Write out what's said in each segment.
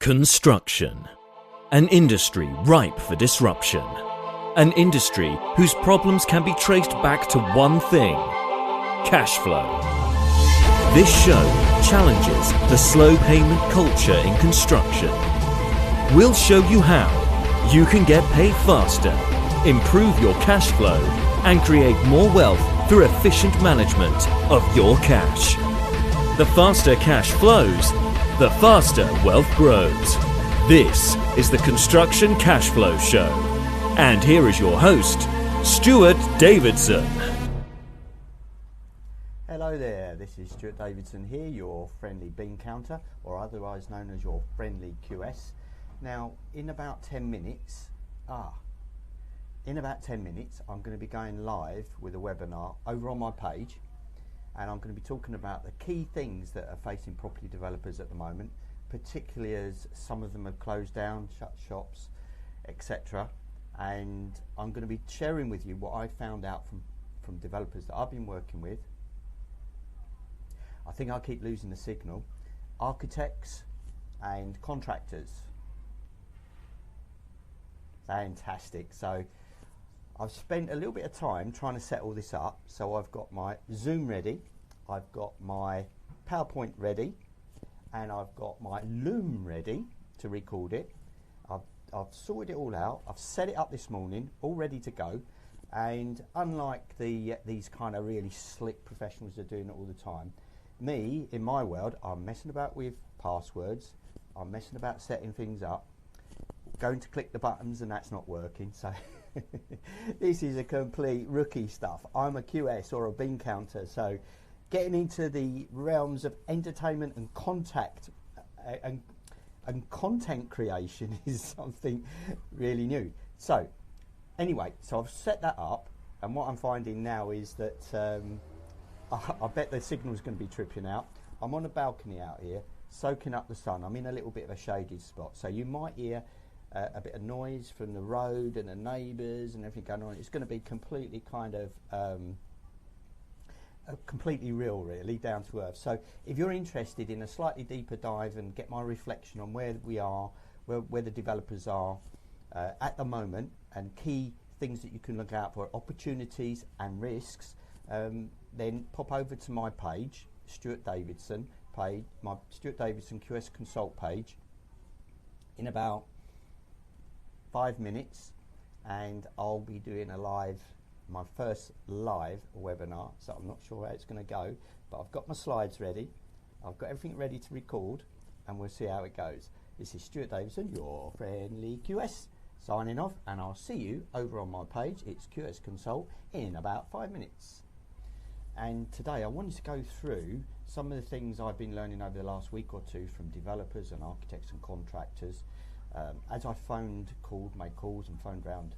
Construction. An industry ripe for disruption. An industry whose problems can be traced back to one thing: cash flow. This show challenges the slow payment culture in construction. We'll show you how you can get paid faster, improve your cash flow, and create more wealth through efficient management of your cash. The faster cash flows, the faster wealth grows. This is the Construction Cashflow Show. And here is your host, Stuart Davidson. Hello there, this is Stuart Davidson here, your friendly bean counter, or otherwise known as your friendly QS. Now, in about 10 minutes, I'm going to be going live with a webinar over on my page, and I'm going to be talking about the key things that are facing property developers at the moment, particularly as some of them have closed down, shut shops, etc. And I'm going to be sharing with you what I found out from developers that I've been working with. I think I keep losing the signal. Architects and contractors. Fantastic. So I've spent a little bit of time trying to set all this up. So I've got my Zoom ready, I've got my PowerPoint ready, and I've got my Loom ready to record it. I've sorted it all out. I've set it up this morning, all ready to go. And unlike these kind of really slick professionals that are doing it all the time, me, in my world, I'm messing about with passwords. I'm messing about setting things up, going to click the buttons, and that's not working. So this is a complete rookie stuff. I'm a QS or a bean counter, so getting into the realms of entertainment and content creation is something really new. So anyway, so I've set that up, and what I'm finding now is that I bet the signal's going to be tripping out. I'm on a balcony out here, soaking up the sun. I'm in a little bit of a shaded spot, so you might hear a bit of noise from the road and the neighbours and everything going on. It's going to be completely kind of completely real, really, down to earth. So if you're interested in a slightly deeper dive and get my reflection on where we are, where the developers are at the moment, and key things that you can look out for, opportunities and risks, then pop over to my page, Stuart Davidson page, my Stuart Davidson QS Consult page, in about 5 minutes, and I'll be doing my first live webinar. So I'm not sure how it's going to go, but I've got my slides ready, I've got everything ready to record, and we'll see how it goes. This is Stuart Davidson, your friendly QS, signing off, and I'll see you over on my page. It's QS Consult in about 5 minutes. And today I wanted to go through some of the things I've been learning over the last week or two from developers and architects and contractors. As I made calls and phoned around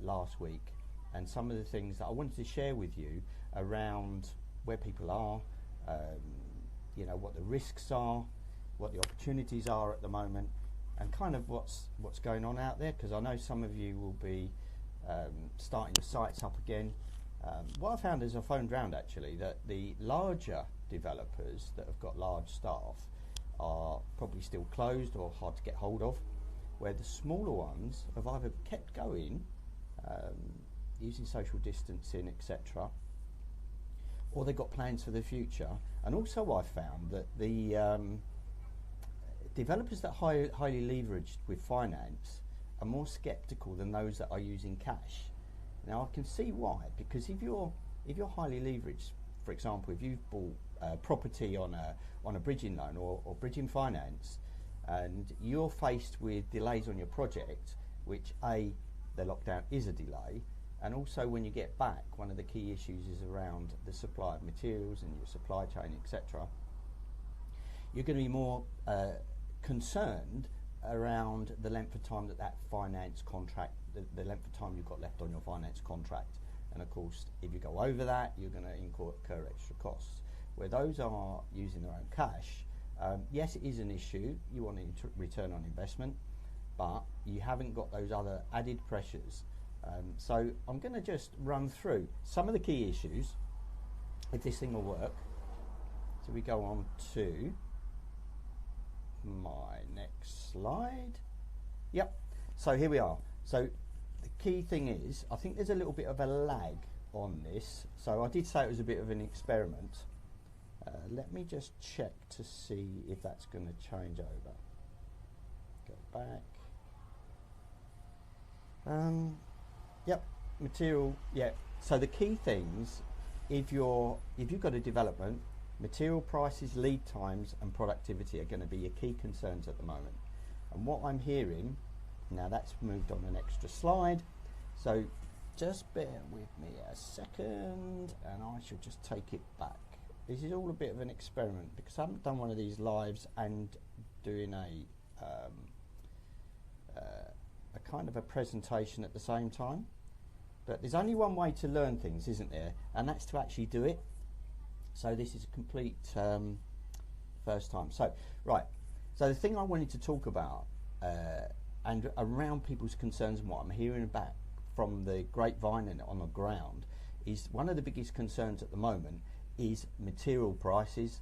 last week, and some of the things that I wanted to share with you around where people are, what the risks are, what the opportunities are at the moment, and kind of what's going on out there, because I know some of you will be starting your sites up again. What I found is I phoned round actually that the larger developers that have got large staff are probably still closed or hard to get hold of, where the smaller ones have either kept going using social distancing, etc., or they've got plans for the future. And also I found that the developers that are highly leveraged with finance are more sceptical than those that are using cash. Now I can see why, because if you're highly leveraged, for example, if you've bought property on a bridging loan or bridging finance, and you're faced with delays on your project, which the lockdown is a delay, and also when you get back, one of the key issues is around the supply of materials and your supply chain, etc. You're going to be more concerned around the length of time that finance contract, the length of time you've got left on your finance contract. And of course, if you go over that, you're going to incur extra costs. Where those are using their own cash, yes, it is an issue. You want a return on investment, but you haven't got those other added pressures. So I'm going to just run through some of the key issues, if this thing will work. So we go on to my next slide. Yep. So here we are. So the key thing is, I think there's a little bit of a lag on this. So I did say it was a bit of an experiment. Let me just check to see if that's going to change over. Go back. Yep. Material. Yeah. So the key things, if you've got a development, material prices, lead times, and productivity are going to be your key concerns at the moment. And what I'm hearing now, that's moved on an extra slide. So just bear with me a second, and I shall just take it back. This is all a bit of an experiment because I haven't done one of these lives and doing a kind of a presentation at the same time. But there's only one way to learn things, isn't there? And that's to actually do it. So this is a complete first time. So, right. So the thing I wanted to talk about and around people's concerns and what I'm hearing about from the grapevine and on the ground is one of the biggest concerns at the moment is material prices.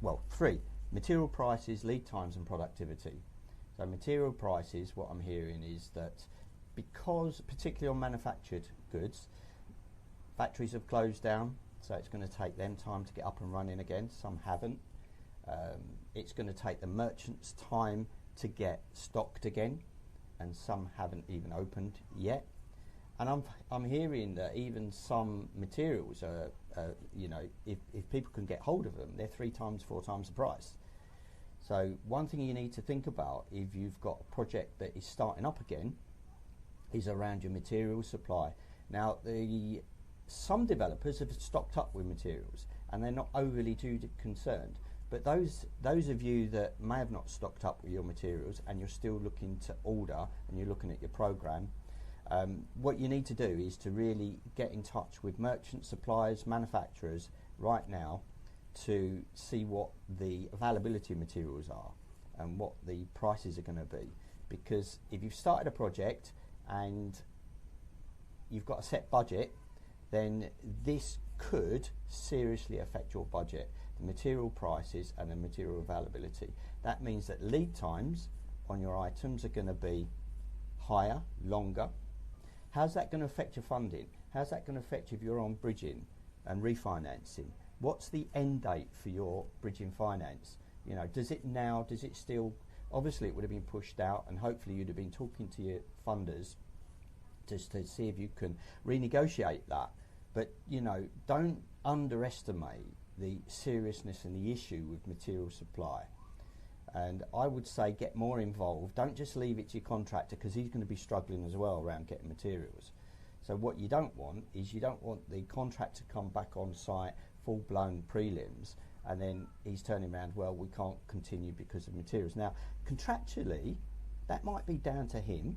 Well, three. Material prices, lead times and productivity. So material prices, what I'm hearing is that because, particularly on manufactured goods, factories have closed down, so it's going to take them time to get up and running again. Some haven't. It's going to take the merchants time to get stocked again, and some haven't even opened yet. And I'm hearing that even some materials are, you know, if people can get hold of them, they're 3 times, 4 times the price. So one thing you need to think about if you've got a project that is starting up again is around your material supply. Now, some developers have stocked up with materials and they're not overly too concerned. But those of you that may have not stocked up with your materials and you're still looking to order and you're looking at your program, what you need to do is to really get in touch with merchant suppliers, manufacturers right now to see what the availability of materials are and what the prices are going to be. Because if you've started a project and you've got a set budget, then this could seriously affect your budget, the material prices and the material availability. That means that lead times on your items are going to be higher, longer. How's that going to affect your funding? How's that going to affect if you're on bridging and refinancing? What's the end date for your bridging finance? You know, does it still, obviously it would have been pushed out and hopefully you'd have been talking to your funders just to see if you can renegotiate that. But, you know, don't underestimate the seriousness and the issue with material supply. And I would say get more involved. Don't just leave it to your contractor because he's going to be struggling as well around getting materials. So what you don't want is you don't want the contractor to come back on site full-blown prelims and then he's turning around, well, we can't continue because of materials. Now, contractually, that might be down to him,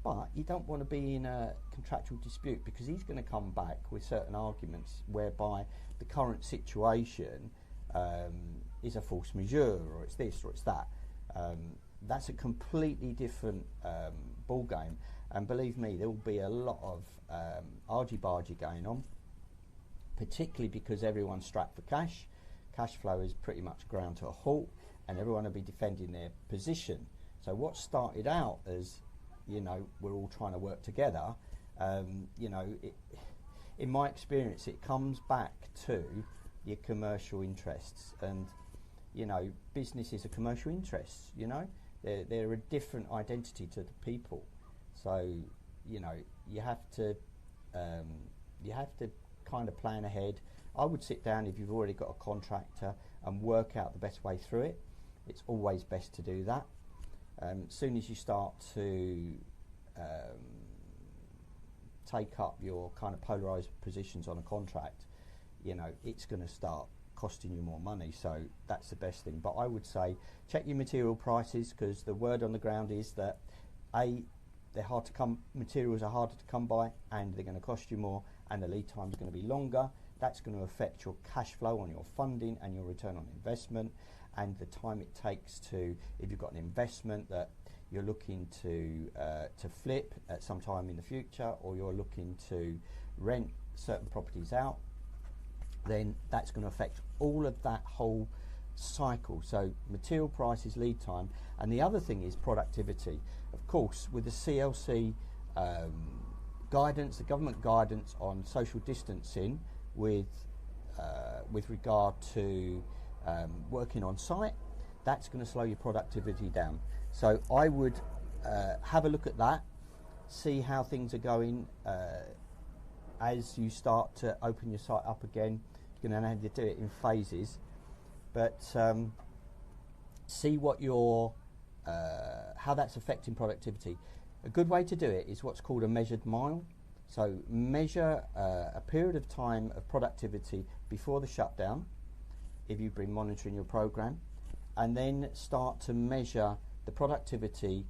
but you don't want to be in a contractual dispute because he's going to come back with certain arguments whereby the current situation is a force majeure, or it's this or it's that. That's a completely different ball game, and believe me, there will be a lot of argy-bargy going on, particularly because everyone's strapped for cash. Cash flow is pretty much ground to a halt, and everyone will be defending their position. So what started out as, you know, we're all trying to work together, you know, in my experience, it comes back to your commercial interests. And, you know, business is a commercial interest, you know. They're a different identity to the people. So, you know, you have to kind of plan ahead. I would sit down if you've already got a contractor and work out the best way through it. It's always best to do that. As soon as you start to take up your kind of polarised positions on a contract, you know, it's going to start costing you more money. So that's the best thing. But I would say check your material prices, because the word on the ground is that they're hard to come, materials are harder to come by, and they're going to cost you more, and the lead time is going to be longer. That's going to affect your cash flow on your funding and your return on investment, and the time it takes to, if you've got an investment that you're looking to flip at some time in the future, or you're looking to rent certain properties out, then that's going to affect all of that whole cycle. So material prices, lead time, and the other thing is productivity. Of course, with the CLC guidance, the government guidance on social distancing with regard to working on site, that's going to slow your productivity down. So I would have a look at that, see how things are going as you start to open your site up again. You're going to have to do it in phases, but see what how that's affecting productivity. A good way to do it is what's called a measured mile. So measure a period of time of productivity before the shutdown, if you've been monitoring your program, and then start to measure the productivity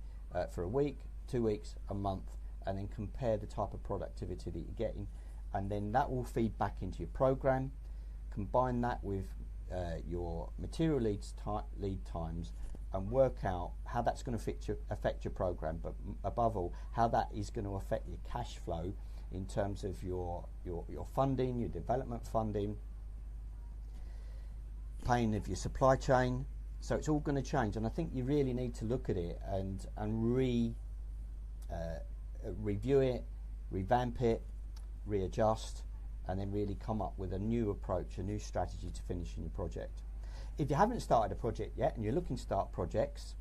for a week, 2 weeks, a month, and then compare the type of productivity that you're getting, and then that will feed back into your program. Combine that with your material lead times, and work out how that's going to affect your program, but above all, how that is going to affect your cash flow in terms of your funding, your development funding, paying of your supply chain. So it's all going to change, and I think you really need to look at it and review it, revamp it, readjust, and then really come up with a new approach, a new strategy to finishing your project. If you haven't started a project yet and you're looking to start projects,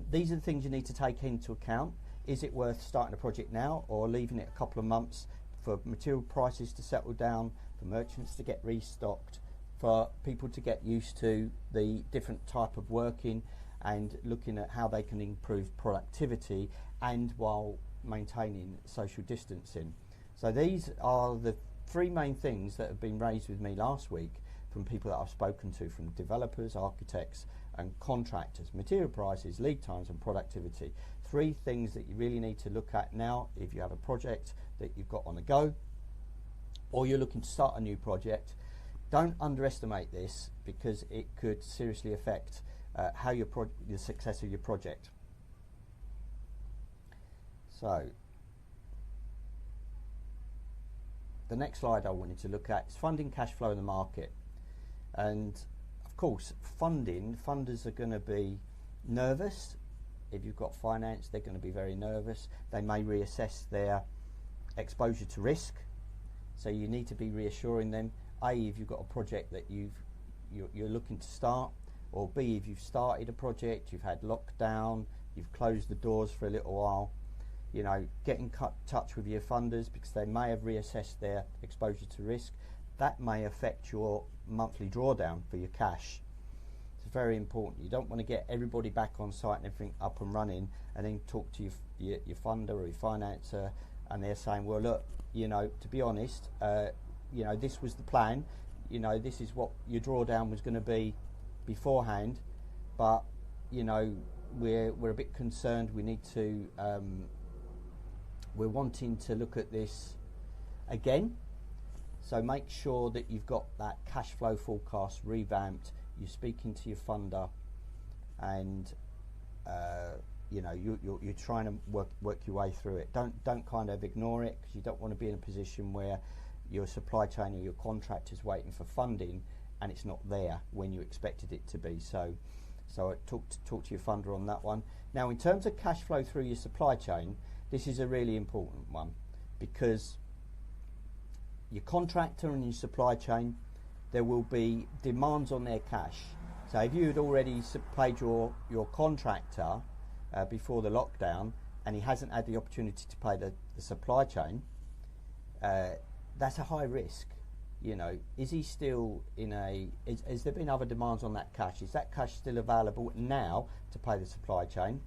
these are the things you need to take into account. Is it worth starting a project now or leaving it a couple of months for material prices to settle down, for merchants to get restocked, for people to get used to the different type of working and looking at how they can improve productivity and while maintaining social distancing? So these are the three main things that have been raised with me last week from people that I've spoken to, from developers, architects and contractors: material prices, lead times and productivity. Three things that you really need to look at now if you have a project that you've got on the go or you're looking to start a new project. Don't underestimate this, because it could seriously affect how the success of your project. So the next slide I wanted to look at is funding, cash flow in the market. And of course, funders are going to be nervous. If you've got finance, they're going to be very nervous. They may reassess their exposure to risk. So you need to be reassuring them, A, if you've got a project that you're looking to start, or B, if you've started a project, you've had lockdown, you've closed the doors for a little while. You know, get in touch with your funders, because they may have reassessed their exposure to risk. That may affect your monthly drawdown for your cash. It's very important. You don't want to get everybody back on site and everything up and running, and then talk to your funder or your financer, and they're saying, well, look, you know, to be honest, you know, this was the plan. You know, this is what your drawdown was going to be beforehand, but you know, we're a bit concerned. We need to. We're wanting to look at this again. So make sure that you've got that cash flow forecast revamped. You're speaking to your funder, and you know, you're trying to work your way through it. Don't kind of ignore it, because you don't want to be in a position where your supply chain or your contractor's waiting for funding and it's not there when you expected it to be. So talk to your funder on that one. Now, in terms of cash flow through your supply chain, this is a really important one, because your contractor and your supply chain, there will be demands on their cash. So if you had already paid your contractor before the lockdown, and he hasn't had the opportunity to pay the supply chain, that's a high risk. You know, is he still in has there been other demands on that cash? Is that cash still available now to pay the supply chain?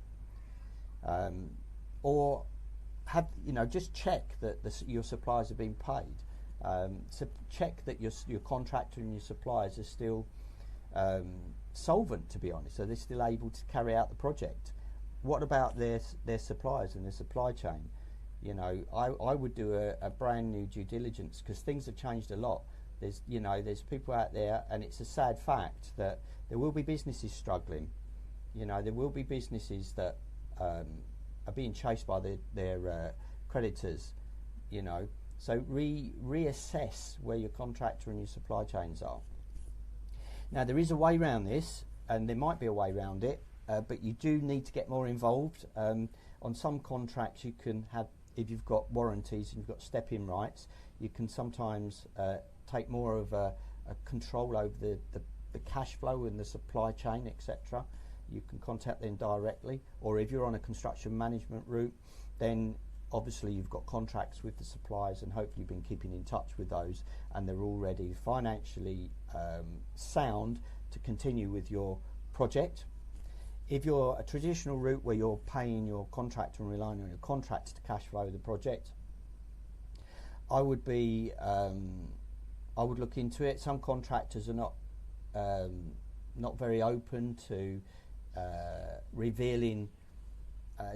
Or just check that your suppliers are being paid. So check that your contractor and your suppliers are still solvent, to be honest, so they're still able to carry out the project. What about their suppliers and their supply chain? You know, I would do a brand new due diligence, because things have changed a lot. There's people out there, and it's a sad fact that there will be businesses struggling. You know, there will be businesses that are being chased by their creditors. You know, so reassess where your contractor and your supply chains are. Now there is a way around this, and there might be a way around it, but you do need to get more involved. On some contracts you can have, if you've got warranties and you've got step-in rights, you can sometimes take more of a control over the cash flow and the supply chain, etc. You can contact them directly, or if you're on a construction management route, then obviously you've got contracts with the suppliers and hopefully you've been keeping in touch with those and they're already financially sound to continue with your project. If you're a traditional route where you're paying your contractor and relying on your contractor to cash flow the project, I would look into it. Some contractors are not very open to revealing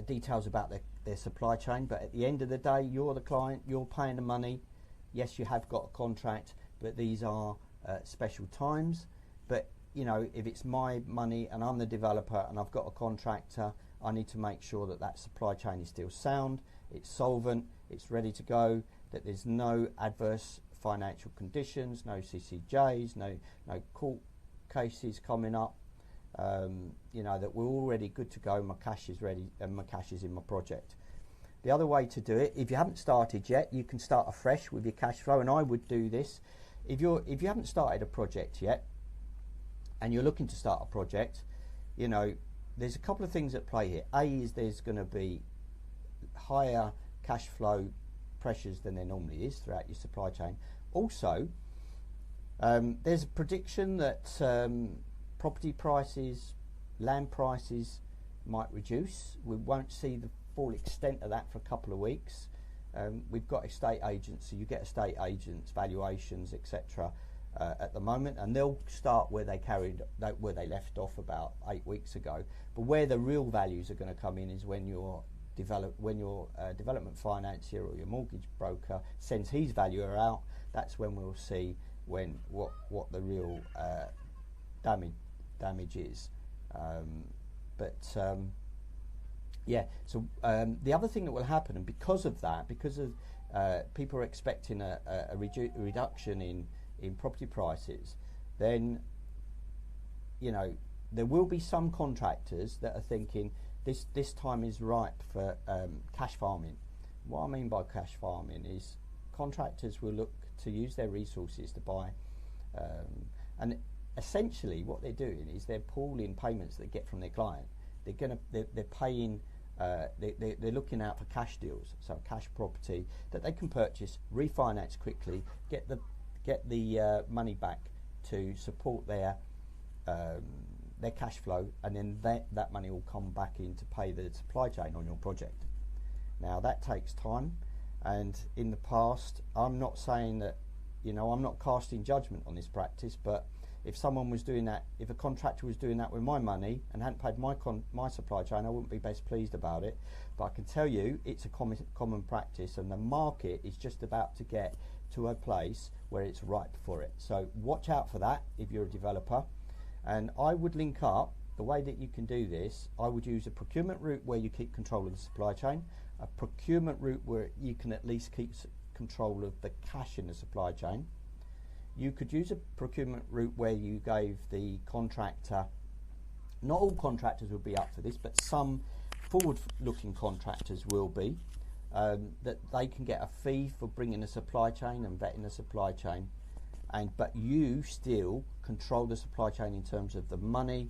details about their supply chain, but at the end of the day, you're the client, you're paying the money. Yes, you have got a contract, but these are special times. But you know, if it's my money and I'm the developer and I've got a contractor, I need to make sure that that supply chain is still sound, it's solvent, it's ready to go, that there's no adverse financial conditions, no CCJs, no court cases coming up. You know, that we're already good to go, my cash is ready and my cash is in my project. The other way to do it, if you haven't started yet, you can start afresh with your cash flow, and I would do this. If you haven't started a project yet and you're looking to start a project, you know, there's a couple of things at play here. A is there's going to be higher cash flow pressures than there normally is throughout your supply chain. Also, there's a prediction that property prices, land prices might reduce. We won't see the full extent of that for a couple of weeks. We've got estate agents, so you get estate agents, valuations, etc. At the moment, and they'll start where they left off about 8 weeks ago. But where the real values are going to come in is when your development financier or your mortgage broker sends his valuer out. That's when we'll see what the real damage is. Yeah, so the other thing that will happen, and because of people are expecting a reduction in property prices, then you know there will be some contractors that are thinking this time is ripe for cash farming. What I mean by cash farming is contractors will look to use their resources to buy, and essentially what they're doing is they're pooling payments that they get from their client. They're paying. They're looking out for cash deals, so cash property that they can purchase, refinance quickly, get the money back to support their cash flow, and then that money will come back in to pay the supply chain on your project. Now that takes time, and in the past, I'm not saying that, you know, I'm not casting judgment on this practice, but if someone was doing that, if a contractor was doing that with my money and hadn't paid my supply chain, I wouldn't be best pleased about it. But I can tell you it's a common practice, and the market is just about to get to a place where it's ripe for it. So watch out for that if you're a developer. And I would link up, the way that you can do this, I would use a procurement route where you keep control of the supply chain, a procurement route where you can at least keep control of the cash in the supply chain. You could use a procurement route where you gave the contractor, not all contractors will be up for this, but some forward-looking contractors will be, that they can get a fee for bringing a supply chain and vetting the supply chain, but you still control the supply chain in terms of the money,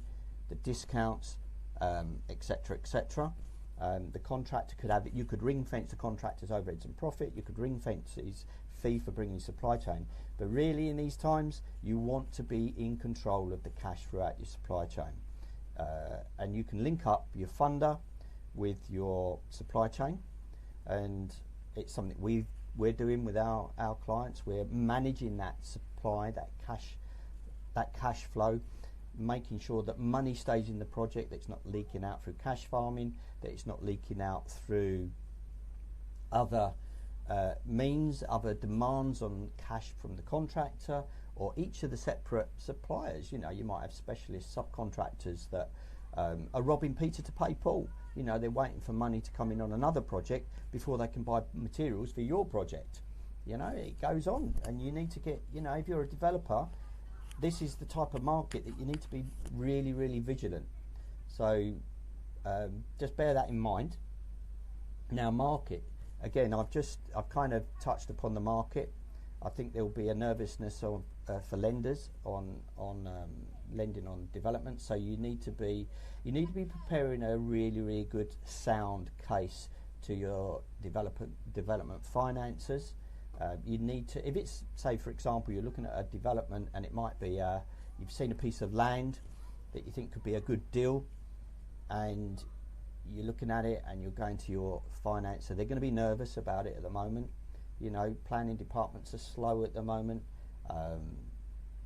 the discounts, etc., etc. The contractor could have it. You could ring fence the contractor's overheads and profit. You could ring fence his fee for bringing supply chain. But really, in these times, you want to be in control of the cash throughout your supply chain, and you can link up your funder with your supply chain, and it's something we're doing with our clients. We're managing that supply, that cash flow, making sure that money stays in the project, that it's not leaking out through cash farming, that it's not leaking out through other means, other demands on cash from the contractor or each of the separate suppliers. You know, you might have specialist subcontractors that are robbing Peter to pay Paul. You know, they're waiting for money to come in on another project before they can buy materials for your project. You know, it goes on, and you need to get, you know, if you're a developer, this is the type of market that you need to be really, really vigilant. So just bear that in mind. Now, market, again, I've kind of touched upon the market. I think there will be a nervousness for lenders on lending on development. So you need to be preparing a really, really good sound case to your development financiers. You need to, if it's, say for example, you're looking at a development and it might be you've seen a piece of land that you think could be a good deal, and you're looking at it and you're going to your financer. They're going to be nervous about it at the moment. You know, planning departments are slow at the moment.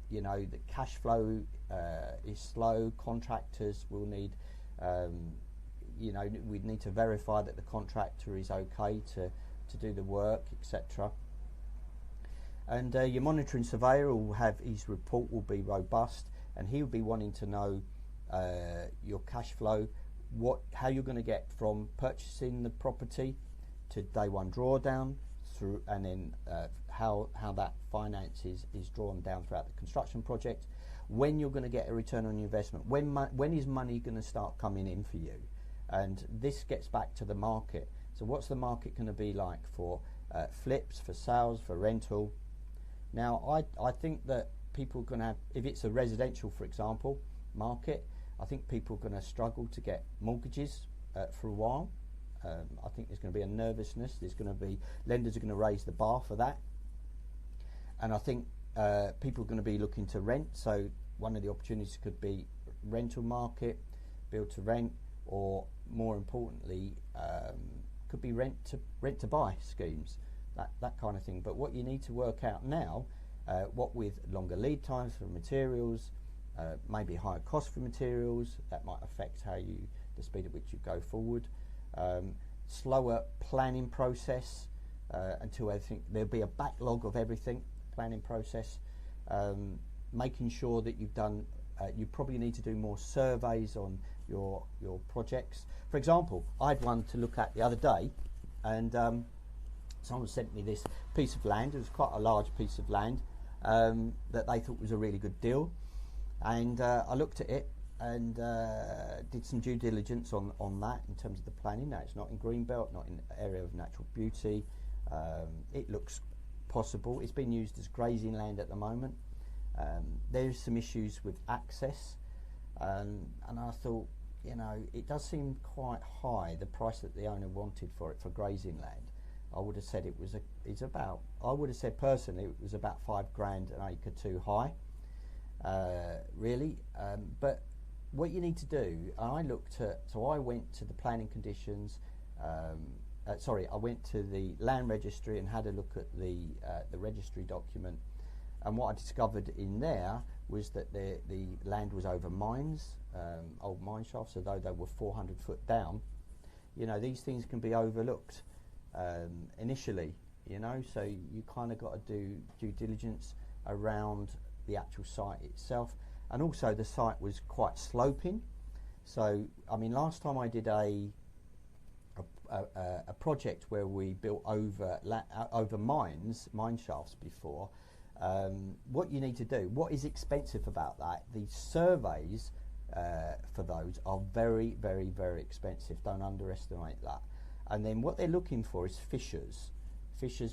You know, the cash flow is slow. Contractors will need, you know, we'd need to verify that the contractor is okay to do the work, etc. And your monitoring surveyor will have, his report will be robust, and he'll be wanting to know your cash flow, how you're going to get from purchasing the property to day one drawdown through, and then how that finance is drawn down throughout the construction project, when you're going to get a return on your investment, when is money going to start coming in for you. And this gets back to the market. So what's the market going to be like for flips, for sales, for rental? Now, I think that people are going to have, if it's a residential, for example, market, I think people are going to struggle to get mortgages for a while. I think there's going to be a nervousness. There's going to be, lenders are going to raise the bar for that. And I think people are going to be looking to rent. So one of the opportunities could be rental market, build to rent, or more importantly, could be rent to buy schemes, that kind of thing. But what you need to work out now, what with longer lead times for materials, maybe higher cost for materials, that might affect the speed at which you go forward. Slower planning process until there'll be a backlog of everything, planning process. Making sure that you've done, you probably need to do more surveys on your projects. For example, I had one to look at the other day, and someone sent me this piece of land. It was quite a large piece of land that they thought was a really good deal, and I looked at it and did some due diligence on that in terms of the planning. Now, it's not in Greenbelt, not in the area of natural beauty. It looks possible. It's been used as grazing land at the moment. There's some issues with access, and I thought, you know, it does seem quite high, the price that the owner wanted for it for grazing land. I would have said I would have said personally it was about £5,000 an acre too high, really. But what you need to do, I went to the planning conditions, I went to the land registry and had a look at the registry document, and what I discovered in there was that the land was over mines, old mine shafts, although they were 400 foot down. You know, these things can be overlooked initially, you know, so you kind of got to do due diligence around the actual site itself. And also the site was quite sloping. So, I mean, last time I did a project where we built over mine shafts before, what you need to do, what is expensive about that, the surveys for those are very, very, very expensive. Don't underestimate that. And then what they're looking for is fissures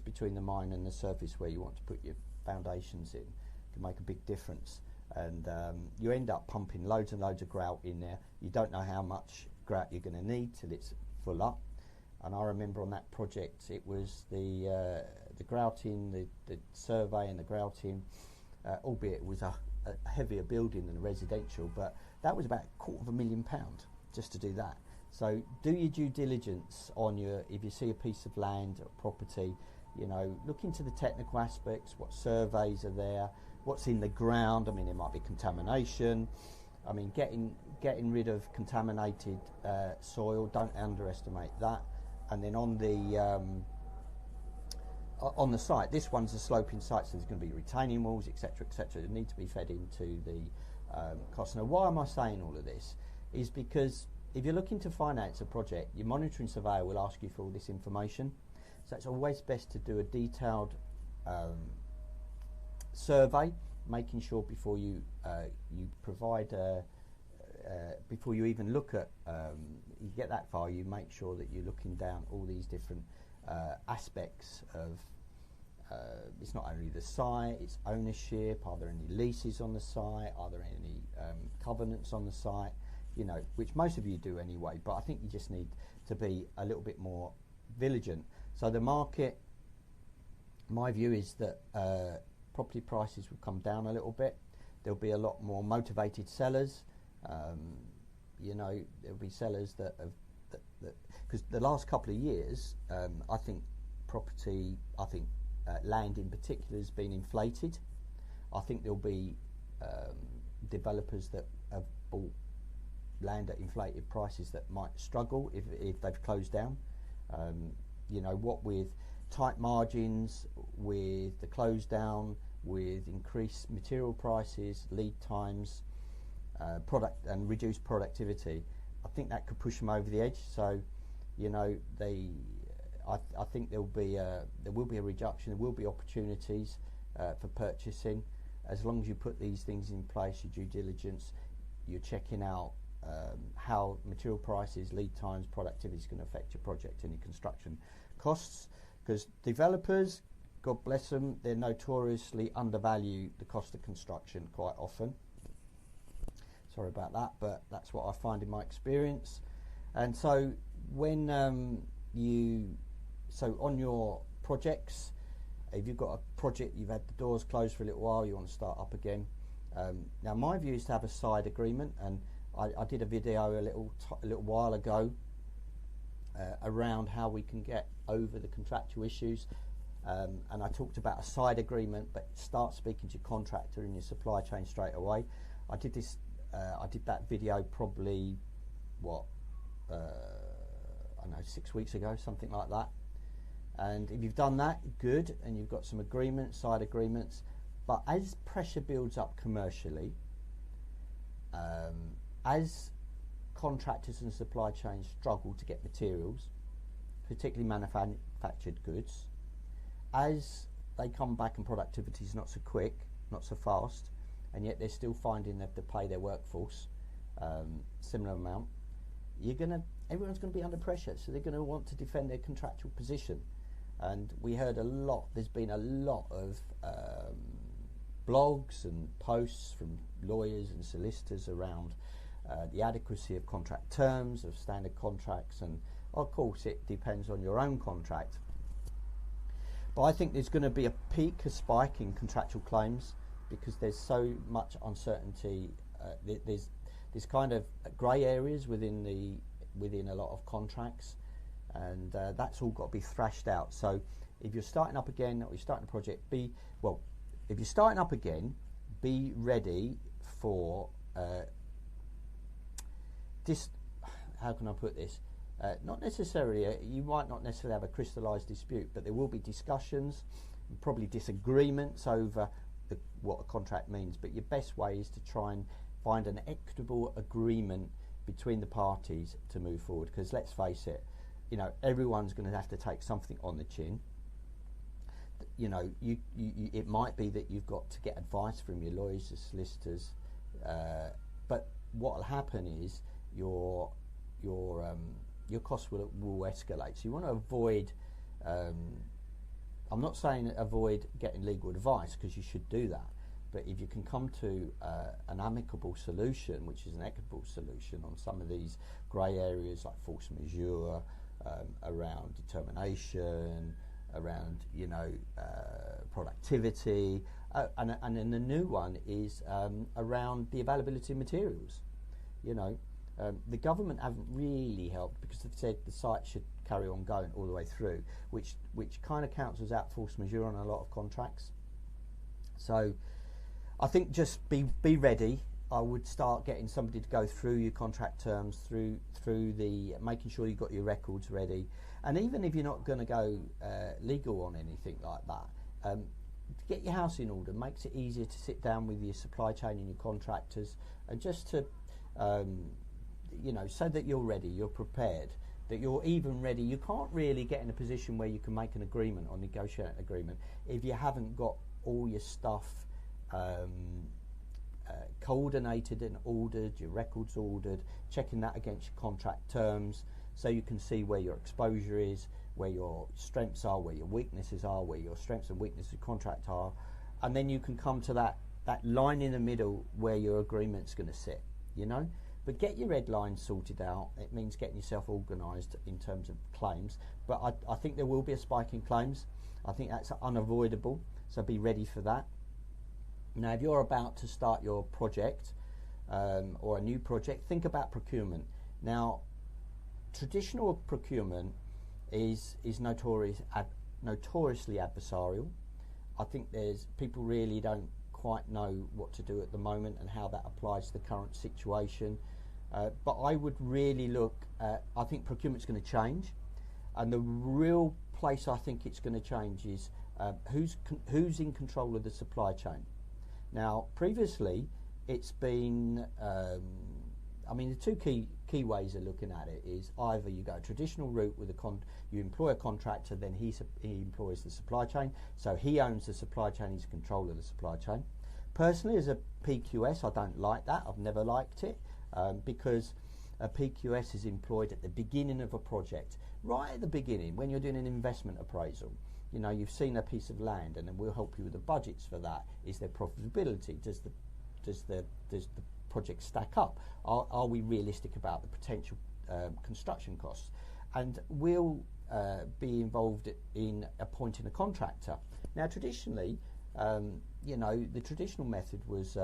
between the mine and the surface where you want to put your foundations in. Can make a big difference. And you end up pumping loads and loads of grout in there. You don't know how much grout you're going to need till it's full up. And I remember on that project, it was the grouting, the survey and the grouting, albeit it was a heavier building than a residential, but that was about £250,000 just to do that. So do your due diligence on if you see a piece of land or property, you know, look into the technical aspects, what surveys are there, what's in the ground. I mean, there might be contamination. I mean, getting rid of contaminated soil, don't underestimate that. And then on the site, this one's a sloping site, so there's going to be retaining walls, etc., etc. That need to be fed into the cost. Now, why am I saying all of this? Is because if you're looking to finance a project, your monitoring surveyor will ask you for all this information. So it's always best to do a detailed survey making sure before you you provide before you even look at you get that far, you make sure that you're looking down all these different aspects of it's not only the site, it's ownership. Are there any leases on the site? Are there any covenants on the site? You know, which most of you do anyway, but I think you just need to be a little bit more vigilant. So the market, my view is that property prices will come down a little bit. There'll be a lot more motivated sellers. You know, there'll be sellers that have, because the last couple of years, I think property, land in particular has been inflated. I think there'll be developers that have bought land at inflated prices that might struggle if they've closed down. You know, what with tight margins, with the close down, with increased material prices, lead times, product and reduced productivity, I think that could push them over the edge. So, you know, I think there will be a reduction. There will be opportunities for purchasing, as long as you put these things in place. Your due diligence, you're checking out how material prices, lead times, productivity is going to affect your project and your construction costs. Because developers, God bless them, they're notoriously undervalue the cost of construction quite often. Sorry about that, but that's what I find in my experience. And so when so on your projects, if you've got a project, you've had the doors closed for a little while, you want to start up again. Now my view is to have a side agreement, and I did a video a little while ago around how we can get over the contractual issues, and I talked about a side agreement, but start speaking to your contractor and your supply chain straight away. I did that video probably I don't know, 6 weeks ago, something like that. And if you've done that, good, and you've got some agreements, side agreements. But as pressure builds up commercially, as contractors and supply chains struggle to get materials, particularly manufactured goods, as they come back and productivity is not so quick, not so fast, and yet they're still finding they have to pay their workforce similar amount, everyone's going to be under pressure, so they're going to want to defend their contractual position. And we heard there's been a lot of blogs and posts from lawyers and solicitors around the adequacy of contract terms, of standard contracts, and of course it depends on your own contract. But I think there's going to be a spike in contractual claims because there's so much uncertainty. There's kind of grey areas within a lot of contracts, and that's all got to be thrashed out. So if you're starting up again, or you're starting a project, if you're starting up again, be ready for how can I put this? Not necessarily, you might not necessarily have a crystallised dispute, but there will be discussions, and probably disagreements over what a contract means. But your best way is to try and find an equitable agreement between the parties to move forward. Because let's face it, you know, everyone's going to have to take something on the chin. You know, it might be that you've got to get advice from your lawyers, your solicitors, but what will happen is your costs will escalate. So you want to avoid. I'm not saying avoid getting legal advice, because you should do that. But if you can come to an amicable solution, which is an equitable solution on some of these grey areas like force majeure, around determination, around productivity, and then the new one is around the availability of materials. You know, the government haven't really helped because they've said the site should carry on going all the way through, which kind of counts as out force majeure on a lot of contracts. So I think just be ready. I would start getting somebody to go through your contract terms, through the making sure you've got your records ready, and even if you're not going to go legal on anything like that, get your house in order. Makes it easier to sit down with your supply chain and your contractors, and just to so that you're ready, you're prepared, that you're even ready. You can't really get in a position where you can make an agreement or negotiate an agreement if you haven't got all your stuff coordinated and ordered, your records ordered, checking that against your contract terms so you can see where your exposure is, where your strengths are, where your weaknesses are, where your strengths and weaknesses of contract are, and then you can come to that line in the middle where your agreement's going to sit, you know. But get your red line sorted out. It means getting yourself organised in terms of claims, but I think there will be a spike in claims. I think that's unavoidable, so be ready for that. Now, if you're about to start your project or a new project, think about procurement. Now, traditional procurement is notoriously adversarial. I think people really don't quite know what to do at the moment and how that applies to the current situation. But I would really look at, I think procurement's going to change, and the real place I think it's going to change is who's in control of the supply chain. Now, previously, it's been, the two key ways of looking at it is either you go a traditional route with you employ a contractor, then he employs the supply chain, so he owns the supply chain, he's in control of the supply chain. Personally, as a PQS, I don't like that. I've never liked it because a PQS is employed at the beginning of a project, right at the beginning when you're doing an investment appraisal. You know, you've seen a piece of land, and then we'll help you with the budgets for that. Is there profitability? Does the project stack up? Are we realistic about the potential construction costs? And we'll be involved in appointing a contractor. Now, traditionally, the traditional method was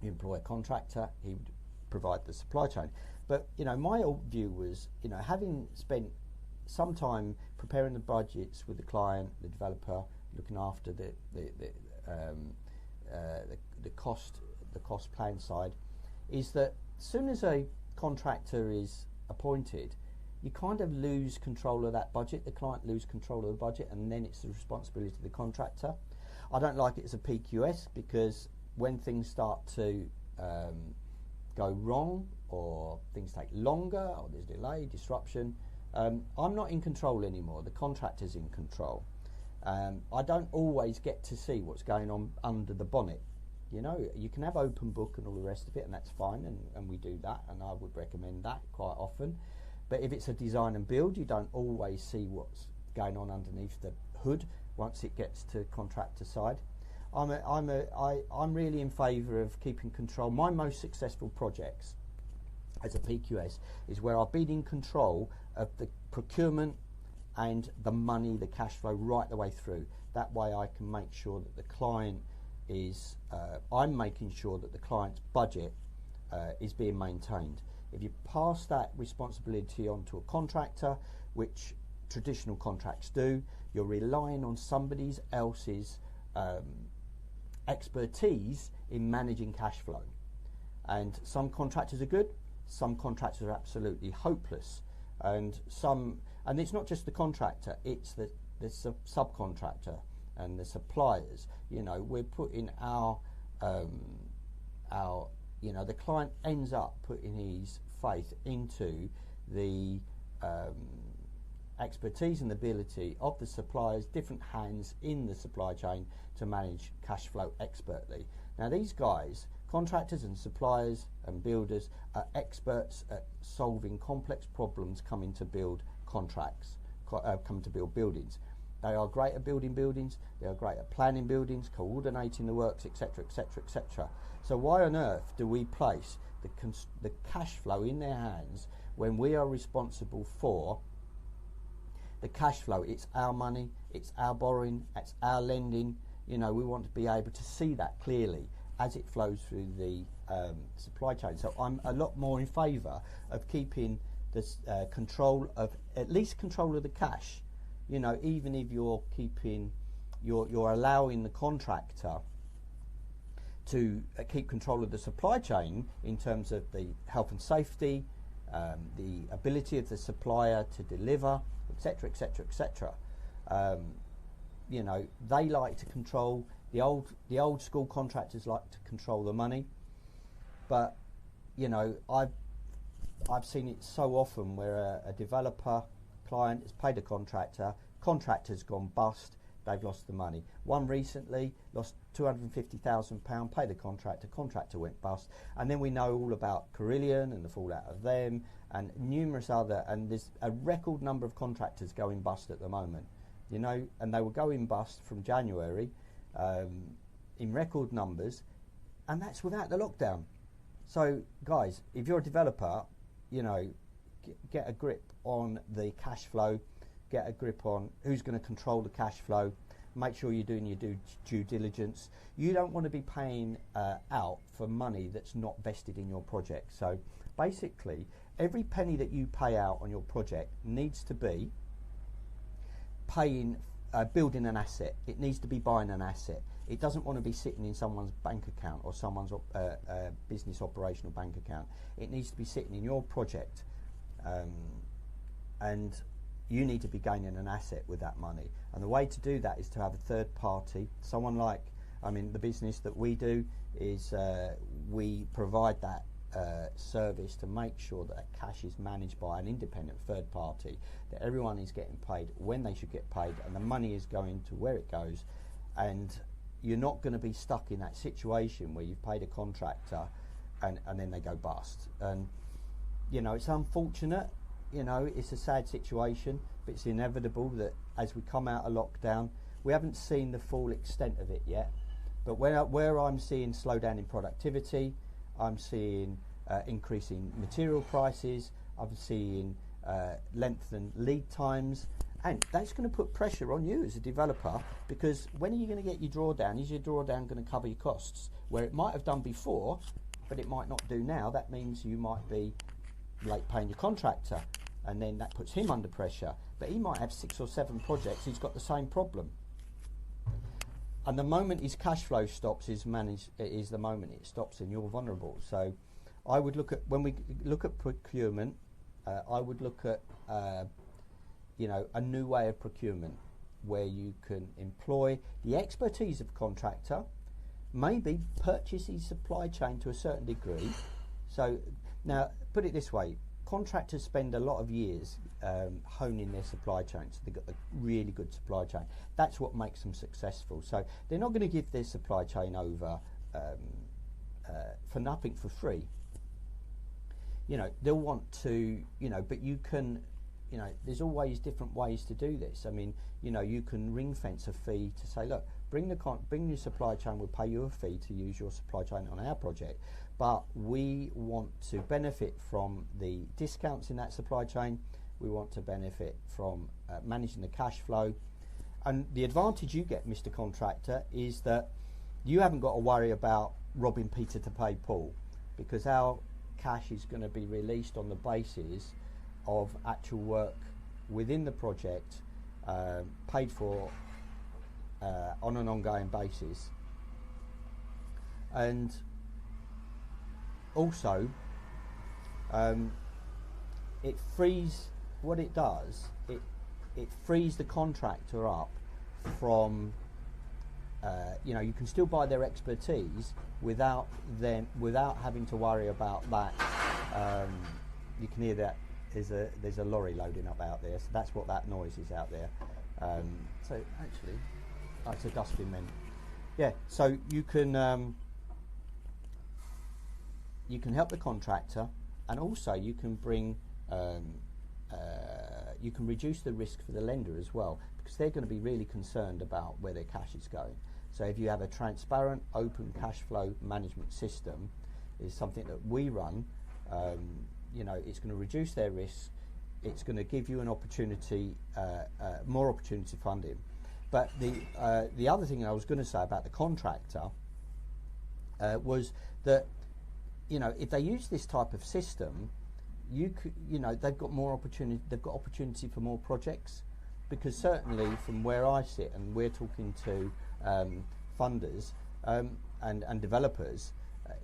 you employ a contractor, he would provide the supply chain. But my old view was, having spent some time preparing the budgets with the client, the developer, looking after the cost plan side, is that as soon as a contractor is appointed, you kind of lose control of that budget. The client loses control of the budget, and then it's the responsibility of the contractor. I don't like it as a PQS because when things start to go wrong, or things take longer, or there's delay, disruption, I'm not in control anymore. The contractor's in control. I don't always get to see what's going on under the bonnet. You can have open book and all the rest of it, and that's fine, and we do that, and I would recommend that quite often. But if it's a design and build, you don't always see what's going on underneath the hood once it gets to contractor side. I'm really in favour of keeping control. My most successful projects as a PQS is where I've been in control of the procurement and the money, the cash flow, right the way through. That way I can make sure that the client is, I'm making sure that the client's budget is being maintained. If you pass that responsibility on to a contractor, which traditional contracts do, you're relying on somebody else's expertise in managing cash flow. And some contractors are good, some contractors are absolutely hopeless, and it's not just the contractor, it's the subcontractor and the suppliers. We're putting the client ends up putting his faith into the expertise and ability of the suppliers, different hands in the supply chain to manage cash flow expertly. Now, these guys, contractors and suppliers and builders, are experts at solving complex problems coming to build contracts, coming to build buildings. They are great at building buildings, they are great at planning buildings, coordinating the works, etc., etc., etc. So why on earth do we place the cash flow in their hands when we are responsible for the cash flow? It's our money, it's our borrowing, it's our lending. We want to be able to see that clearly as it flows through the supply chain. So I'm a lot more in favour of keeping this control of the cash. Even if you're allowing the contractor to keep control of the supply chain in terms of the health and safety, the ability of the supplier to deliver, etc., etc., etc. They like to control, the old school contractors like to control the money, but I've seen it so often where a developer client has paid a contractor's gone bust, they've lost the money. One recently lost £250,000, paid the contractor went bust, and then we know all about Carillion and the fallout of them, and numerous other, and there's a record number of contractors going bust at the moment, you know, and they were going bust from January in record numbers, and that's without the lockdown. So guys, if you're a developer, you know, get a grip on the cash flow, get a grip on who's going to control the cash flow, make sure you're doing your due diligence. You don't want to be paying out for money that's not vested in your project. So basically, every penny that you pay out on your project needs to be building an asset. It needs to be buying an asset. It doesn't want to be sitting in someone's bank account or someone's business operational bank account. It needs to be sitting in your project, and you need to be gaining an asset with that money. And the way to do that is to have a third party, someone like, I mean, the business that we do is we provide that service to make sure that cash is managed by an independent third party, that everyone is getting paid when they should get paid, and the money is going to where it goes, and you're not going to be stuck in that situation where you've paid a contractor and then they go bust. And you know, it's unfortunate, you know, it's a sad situation, but it's inevitable that as we come out of lockdown, we haven't seen the full extent of it yet, but where I'm seeing slowdown in productivity, I'm seeing increasing material prices, I'm seeing lengthened lead times, and that's going to put pressure on you as a developer, because when are you going to get your drawdown? Is your drawdown going to cover your costs? Where it might have done before, but it might not do now. That means you might be late paying your contractor, and then that puts him under pressure. But he might have 6 or 7 projects, he's got the same problem. And the moment his cash flow stops, is the moment it stops and you're vulnerable. So I would look at, when we look at procurement, I would look at you know, a new way of procurement where you can employ the expertise of contractor, maybe purchase his supply chain to a certain degree. So now, put it this way, contractors spend a lot of years honing their supply chain, so they've got a really good supply chain. That's what makes them successful. So they're not going to give their supply chain over for nothing, for free. You know, they'll want to, you know, but you can, you know, there's always different ways to do this. I mean, you know, you can ring fence a fee to say, look, bring your supply chain, we'll pay you a fee to use your supply chain on our project, but we want to benefit from the discounts in that supply chain. We want to benefit from managing the cash flow. And the advantage you get, Mr. Contractor, is that you haven't got to worry about robbing Peter to pay Paul, because our cash is going to be released on the basis of actual work within the project, paid for on an ongoing basis. And also it frees, what it does, it frees the contractor up from you know, you can still buy their expertise without having to worry about that. You can hear that there's a lorry loading up out there, so that's what that noise is out there. So actually, it's a dustbin men. Yeah, so you can help the contractor, and also you can bring you can reduce the risk for the lender as well, because they're going to be really concerned about where their cash is going. So if you have a transparent, open cash flow management system, is something that we run. You know, it's going to reduce their risk. It's going to give you an opportunity, more opportunity funding. But the other thing I was going to say about the contractor was that, you know, if they use this type of system, you know, they've got more opportunity. They've got opportunity for more projects, because certainly from where I sit, and we're talking to funders and developers,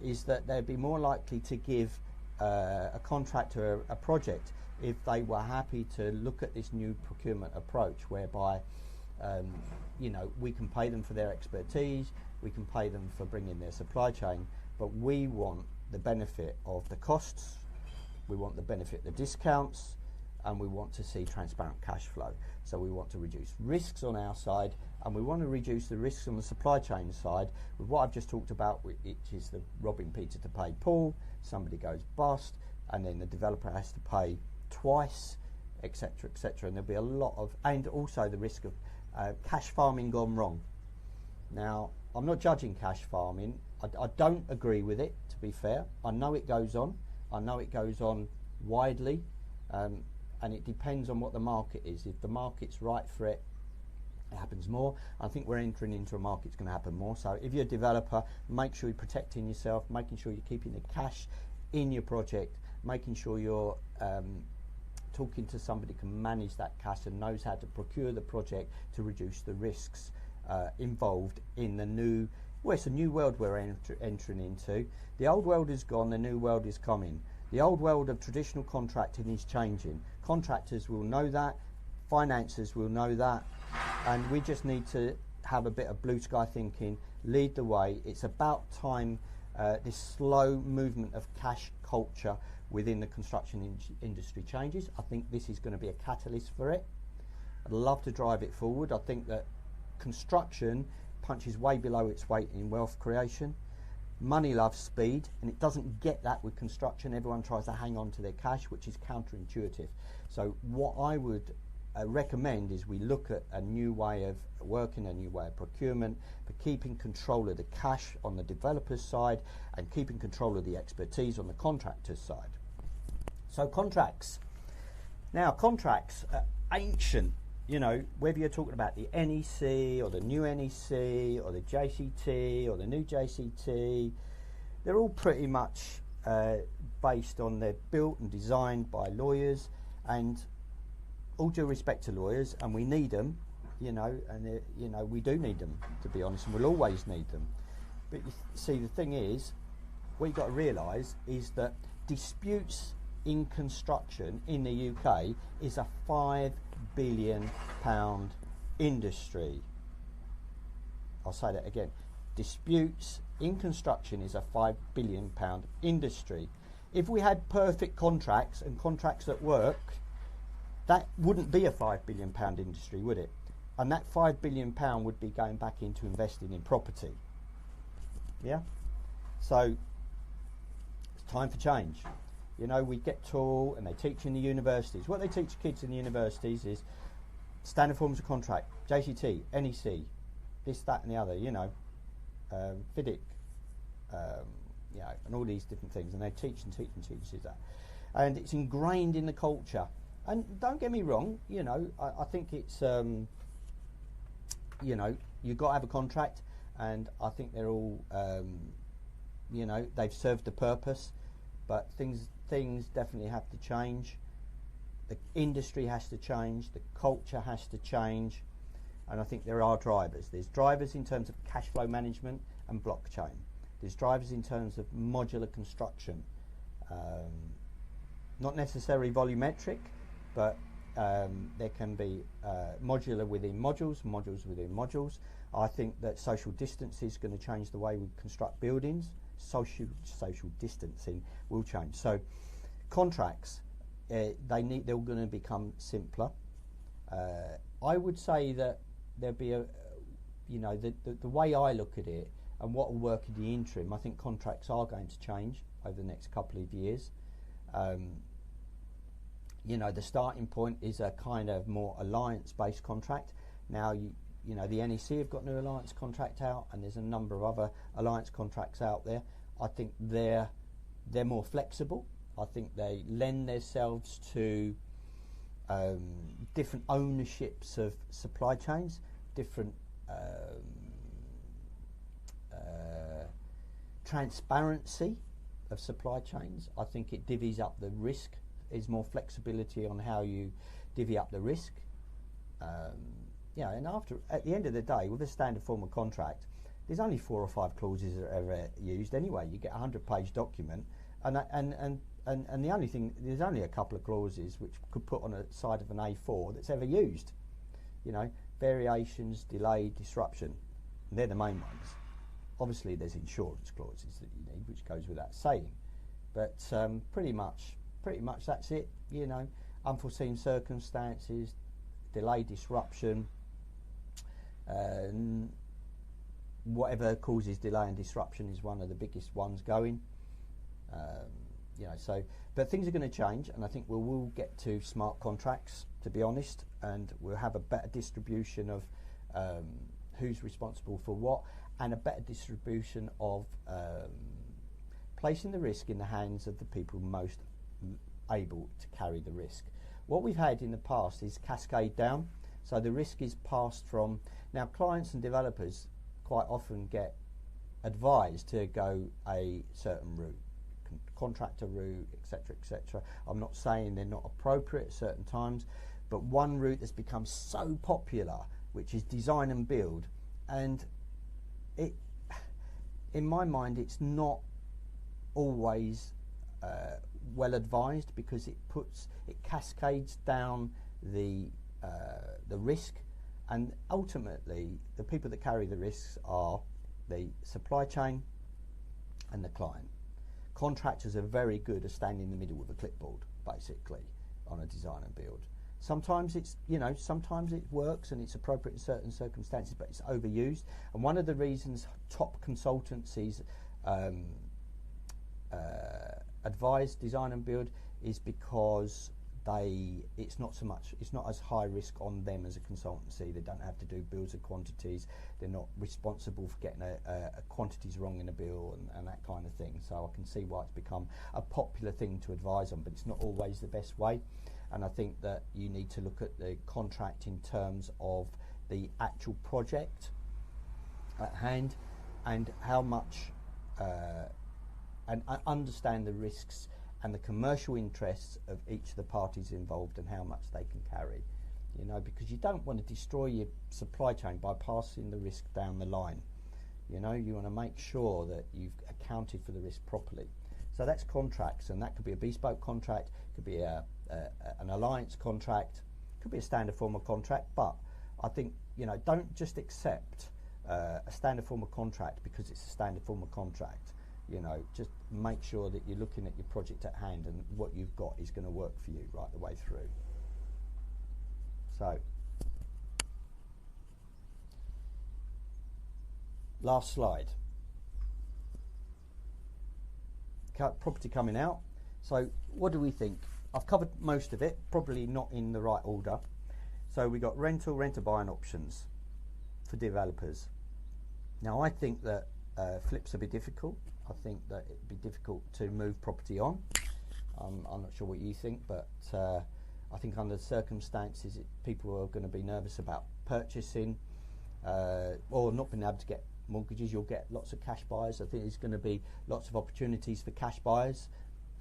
is that they'd be more likely to give a contractor a project if they were happy to look at this new procurement approach, whereby you know, we can pay them for their expertise, we can pay them for bringing their supply chain, but we want the benefit of the costs, we want the benefit of the discounts, and we want to see transparent cash flow. So we want to reduce risks on our side, and we want to reduce the risks on the supply chain side with what I've just talked about, which is the robbing Peter to pay Paul. Somebody goes bust, and then the developer has to pay twice, etc., etc. And there'll be a lot of, and also the risk of cash farming gone wrong. Now, I'm not judging cash farming. I don't agree with it, to be fair. I know it goes on. I know it goes on widely, and it depends on what the market is. If the market's right for it, it happens more. I think we're entering into a market that's going to happen more. So if you're a developer, make sure you're protecting yourself, making sure you're keeping the cash in your project, making sure you're talking to somebody who can manage that cash and knows how to procure the project to reduce the risks involved in the new, well, it's a new world we're entering into. The old world is gone, the new world is coming. The old world of traditional contracting is changing. Contractors will know that, financiers will know that, and we just need to have a bit of blue sky thinking, lead the way. It's about time this slow movement of cash culture within the construction industry changes. I think this is going to be a catalyst for it. I'd love to drive it forward. I think that construction punches way below its weight in wealth creation. Money loves speed, and it doesn't get that with construction. Everyone tries to hang on to their cash, which is counterintuitive. So what I would recommend is we look at a new way of working, a new way of procurement, but keeping control of the cash on the developer's side and keeping control of the expertise on the contractor's side. So contracts. Now, contracts are ancient. You know, whether you're talking about the NEC or the new NEC or the JCT or the new JCT, they're all pretty much based on, they're built and designed by lawyers, and all due respect to lawyers, and we need them, you know, and you know, we do need them, to be honest, and we'll always need them. But you see, the thing is, what you've got to realise is that disputes in construction in the UK is a £5 billion industry. I'll say that again. Disputes in construction is a £5 billion industry. If we had perfect contracts and contracts that work, that wouldn't be a £5 billion industry, would it? And that £5 billion would be going back into investing in property. Yeah? So it's time for change. You know, we get tall and they teach in the universities. What they teach kids in the universities is standard forms of contract, JCT, NEC, this, that and the other, you know, FIDIC, you know, and all these different things. And they teach and teach and teach that. And it's ingrained in the culture. And don't get me wrong, you know, I think it's, you know, you've got to have a contract, and I think they're all, you know, they've served the purpose, but things definitely have to change. The industry has to change, the culture has to change, and I think there are drivers. There's drivers in terms of cash flow management and blockchain. There's drivers in terms of modular construction, not necessarily volumetric, but there can be modular within modules, modules within modules. I think that social distancing is going to change the way we construct buildings. Social distancing will change. So contracts, they're going to become simpler. I would say that there'll be a, you know, the way I look at it and what will work in the interim, I think contracts are going to change over the next couple of years. You know, the starting point is a kind of more alliance-based contract. Now, you know, the NEC have got new alliance contract out, and there's a number of other alliance contracts out there. I think they're more flexible. I think they lend themselves to different ownerships of supply chains, different transparency of supply chains. I think it divvies up the risk. Is more flexibility on how you divvy up the risk. Yeah, and at the end of the day, with a standard form of contract, there's only 4 or 5 clauses that are ever used anyway. You get a 100-page document, and the only thing, there's only a couple of clauses which could put on a side of an A4 that's ever used. You know, variations, delay, disruption. And they're the main ones. Obviously, there's insurance clauses that you need, which goes without saying. But pretty much that's it, you know. unforeseen circumstances, delay, disruption, whatever causes delay and disruption is one of the biggest ones going. But things are going to change, and I think we will get to smart contracts, to be honest, and we'll have a better distribution of who's responsible for what, and a better distribution of placing the risk in the hands of the people most able to carry the risk. What we've had in the past is cascade down, so the risk is passed from, now clients and developers quite often get advised to go a certain route, contractor route, etc., etc. I'm not saying they're not appropriate at certain times, but one route that's become so popular, which is design and build, and it, in my mind, it's not always well advised, because it cascades down the risk, and ultimately the people that carry the risks are the supply chain and the client. Contractors are very good at standing in the middle with a clipboard, basically, on a design and build. Sometimes it's, sometimes it works and it's appropriate in certain circumstances, but it's overused. And one of the reasons top consultancies advise design and build is because it's not as high risk on them as a consultancy. They don't have to do bills of quantities. They're not responsible for getting a quantities wrong in a bill and that kind of thing. So I can see why it's become a popular thing to advise on, but it's not always the best way. And I think that you need to look at the contract in terms of the actual project at hand, and how much and understand the risks and the commercial interests of each of the parties involved and how much they can carry, because you don't want to destroy your supply chain by passing the risk down the line. You want to make sure that you've accounted for the risk properly. So that's contracts, and that could be a bespoke contract, could be an alliance contract, could be a standard form of contract. But I think, don't just accept a standard form of contract because it's a standard form of contract. Just make sure that you're looking at your project at hand and what you've got is going to work for you right the way through. So, last slide. Property coming out. So, what do we think? I've covered most of it, probably not in the right order. So, we got rental, rent-to-buy and options for developers. Now, I think that flips will be difficult. I think that it'd be difficult to move property on. I'm not sure what you think, but I think under the circumstances, people are going to be nervous about purchasing or not being able to get mortgages. You'll get lots of cash buyers. I think there's going to be lots of opportunities for cash buyers.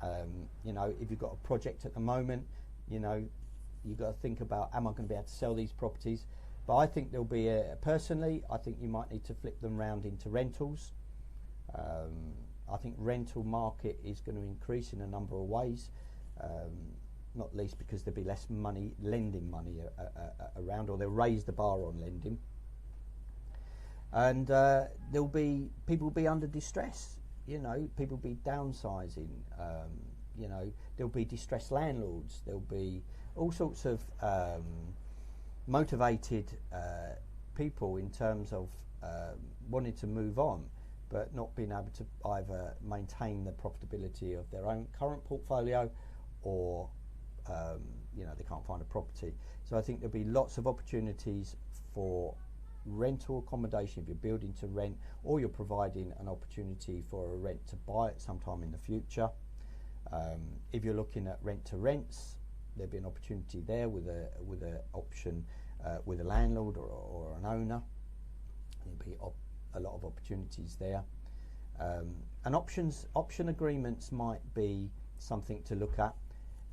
If you've got a project at the moment, you've got to think about, am I going to be able to sell these properties? But I think there'll be personally, I think you might need to flip them round into rentals. I think rental market is going to increase in a number of ways, not least because there'll be less money, lending money around, or they'll raise the bar on lending. And there'll be people will be under distress. People will be downsizing. There'll be distressed landlords. There'll be all sorts of motivated people in terms of wanting to move on, but not being able to either maintain the profitability of their own current portfolio, or they can't find a property. So I think there'll be lots of opportunities for rental accommodation if you're building to rent, or you're providing an opportunity for a rent to buy at some time in the future. If you're looking at rent to rents, there'll be an opportunity there with a option with a landlord or an owner. There'll be a lot of opportunities there. And option agreements might be something to look at.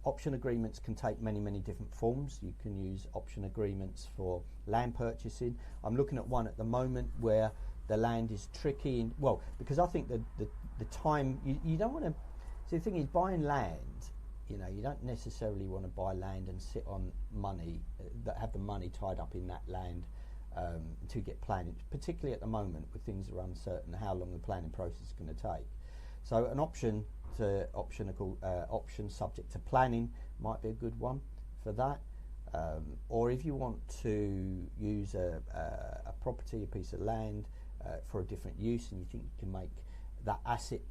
Option agreements can take many different forms. You can use option agreements for land purchasing. I'm looking at one at the moment where the land is tricky, because I think the time you don't want to. So the thing is, buying land, you don't necessarily want to buy land and sit on money that have the money tied up in that land to get planning, particularly at the moment where things are uncertain how long the planning process is going to take. So an option subject to planning might be a good one. for that. Or if you want to use a property, a piece of land for a different use, and you think you can make that asset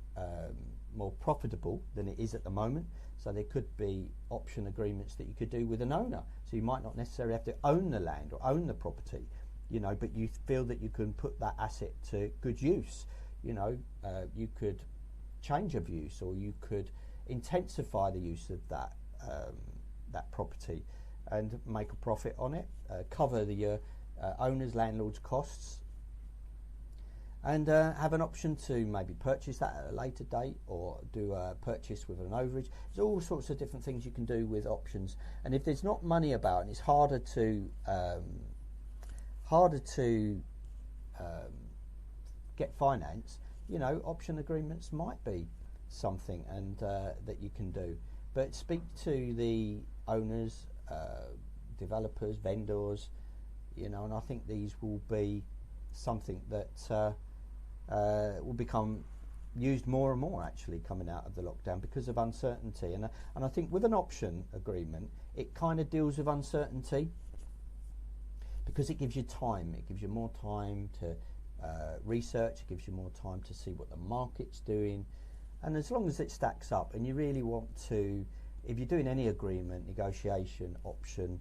more profitable than it is at the moment, so there could be option agreements that you could do with an owner. So you might not necessarily have to own the land or own the property, but you feel that you can put that asset to good use. You could change of use, or you could intensify the use of that property and make a profit on it, cover the owner's, landlord's costs, and have an option to maybe purchase that at a later date, or do a purchase with an overage. There's all sorts of different things you can do with options, and if there's not money about and it's harder to get finance, option agreements might be something and that you can do. But speak to the owners, developers, vendors, and I think these will be something that will become used more and more actually coming out of the lockdown because of uncertainty. And I think with an option agreement, it kind of deals with uncertainty because it gives you time. It gives you more time to research. It gives you more time to see what the market's doing. And as long as it stacks up, and you really want to, if you're doing any agreement, negotiation, option,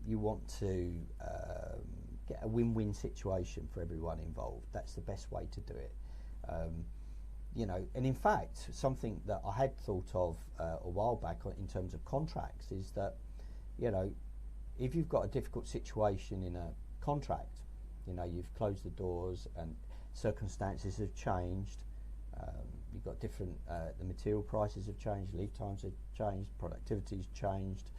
you want to get a win-win situation for everyone involved. That's the best way to do it. And in fact, something that I had thought of a while back in terms of contracts is that, if you've got a difficult situation in a contract, you've closed the doors and circumstances have changed, you've got different, the material prices have changed, lead times have changed, productivity's changed,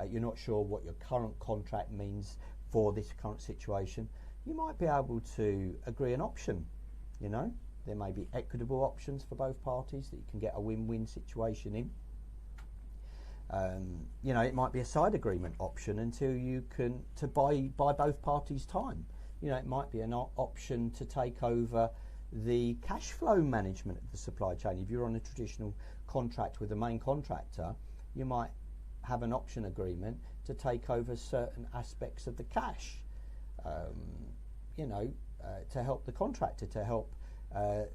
you're not sure what your current contract means for this current situation, you might be able to agree an option. There may be equitable options for both parties that you can get a win-win situation in. It might be a side agreement option until you can buy both parties' time. It might be an option to take over the cash flow management of the supply chain. If you're on a traditional contract with the main contractor, you might have an option agreement to take over certain aspects of the cash, to help the contractor, to help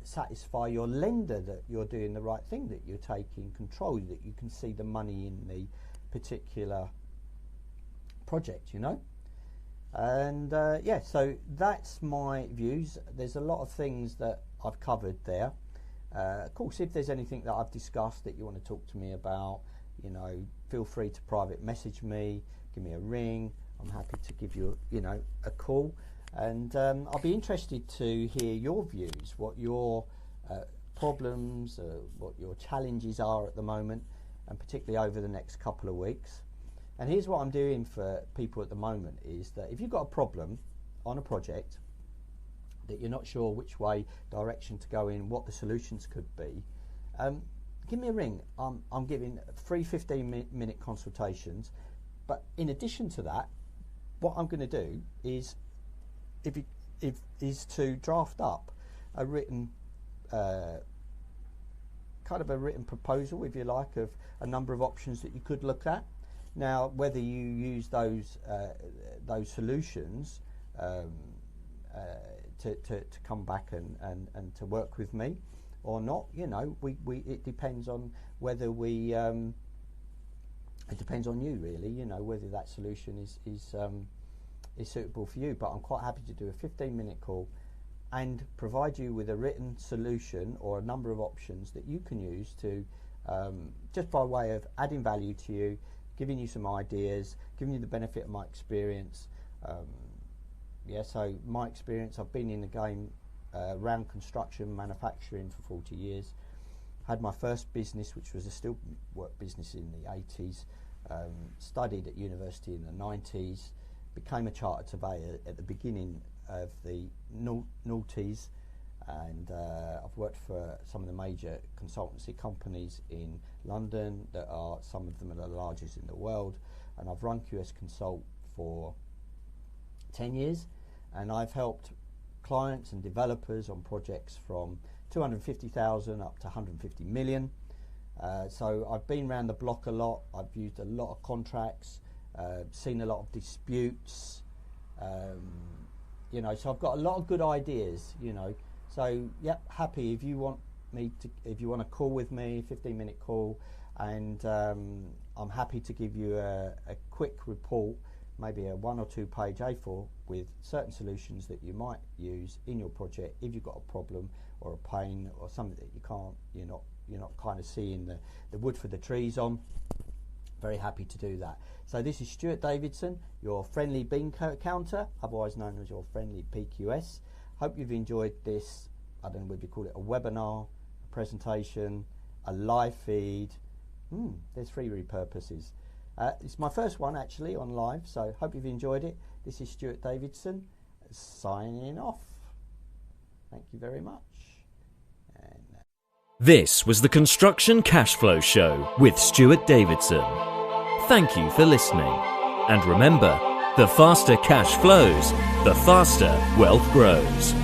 satisfy your lender that you're doing the right thing, that you're taking control, that you can see the money in the particular project, And so that's my views. There's a lot of things that I've covered there. Of course, if there's anything that I've discussed that you want to talk to me about, feel free to private message me, give me a ring. I'm happy to give you, a call. And I'll be interested to hear your views, what your problems, what your challenges are at the moment, and particularly over the next couple of weeks. And here's what I'm doing for people at the moment is that if you've got a problem on a project that you're not sure which direction to go in, what the solutions could be, give me a ring. I'm giving free 15-minute consultations. But in addition to that, what I'm going to do is to draft up a written written proposal, if you like, of a number of options that you could look at. Now, whether you use those solutions to come back and to work with me or not, it depends on whether we. It depends on you, really. Whether that solution is suitable for you. But I'm quite happy to do a 15-minute call and provide you with a written solution or a number of options that you can use to just by way of adding value to you, giving you some ideas, giving you the benefit of my experience. So my experience, I've been in the game around construction, manufacturing for 40 years. Had my first business, which was a steel work business in the 80s, studied at university in the 90s, became a chartered surveyor at the beginning of the noughties, and I've worked for some of the major consultancy companies in London that are, some of them are the largest in the world, and I've run QS Consult for 10 years, and I've helped clients and developers on projects from 250,000 up to 150 million. So I've been around the block a lot. I've used a lot of contracts. seen a lot of disputes, you know, so I've got a lot of good ideas, you know. So, yep, happy if you want to call with me, 15-minute call, and I'm happy to give you a quick report, maybe a 1 or 2 page A4 with certain solutions that you might use in your project if you've got a problem or a pain or something that you're not kind of seeing the wood for the trees on. Very happy to do that. So this is Stuart Davidson, your friendly bean counter, otherwise known as your friendly PQS. Hope you've enjoyed this. I don't know whether you call it a webinar, a presentation, a live feed. There's 3 repurposes. It's my first one actually on live, so hope you've enjoyed it. This is Stuart Davidson signing off. Thank you very much. This was the Construction Cashflow Show with Stuart Davidson. Thank you for listening. And remember, the faster cash flows, the faster wealth grows.